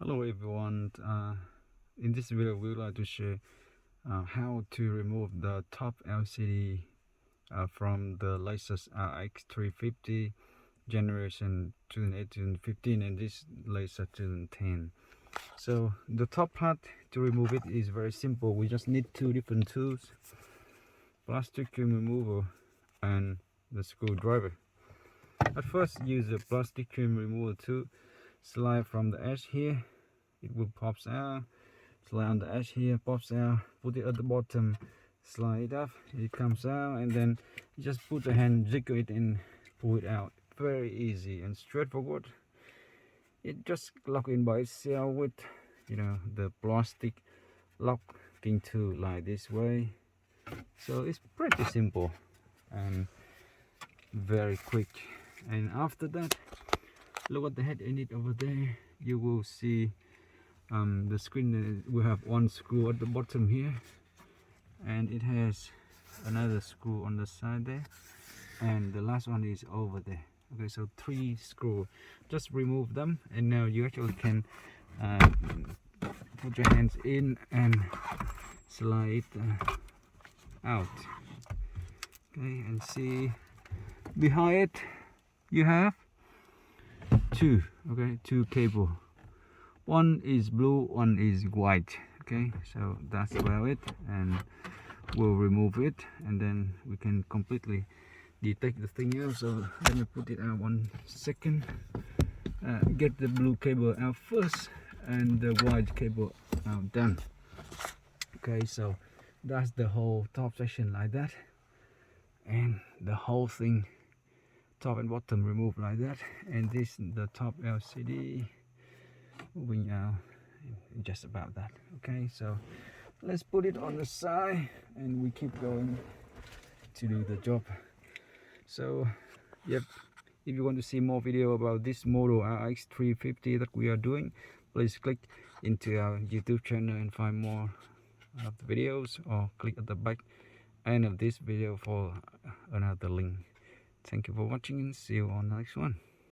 Hello everyone, in this video we would like to share how to remove the top LCD from the LEXUS RX350 generation 2018-2015 and this LEXUS 2010. So the top part to remove it is very simple. We just need two different tools: plastic trim remover and the screwdriver. At first, use the plastic trim remover to slide from the edge here. It will pops out, slide on the edge here, pops out, put it at the bottom, slide it up, it comes out, and then you just put the hand, jiggle it and pull it out. Very easy and straightforward. It just lock in by itself with the plastic locking tool like this way. So it's pretty simple and very quick. And after that, look at the head unit over there. You will see the screen. We have one screw at the bottom here, and it has another screw on the side there, and the last one is over there. Okay, so 3 screws. Just remove them, and now you actually can put your hands in and slide it out. Okay, and see behind it you have two cable. One is blue, one is white. Okay, so that's about it, and we'll remove it and then we can completely detach the thing out. So let me put it out 1 second. Get the blue cable out first and the white cable out done. Okay, so that's the whole top section like that, and the whole thing, top and bottom, removed like that. And this, the top LCD, moving out just about that. Okay, so let's put it on the side and we keep going to do the job. So yep, if you want to see more video about this model RX350 that we are doing, please click into our YouTube channel and find more of the videos, or click at the back end of this video for another link. Thank you for watching and see you on the next one.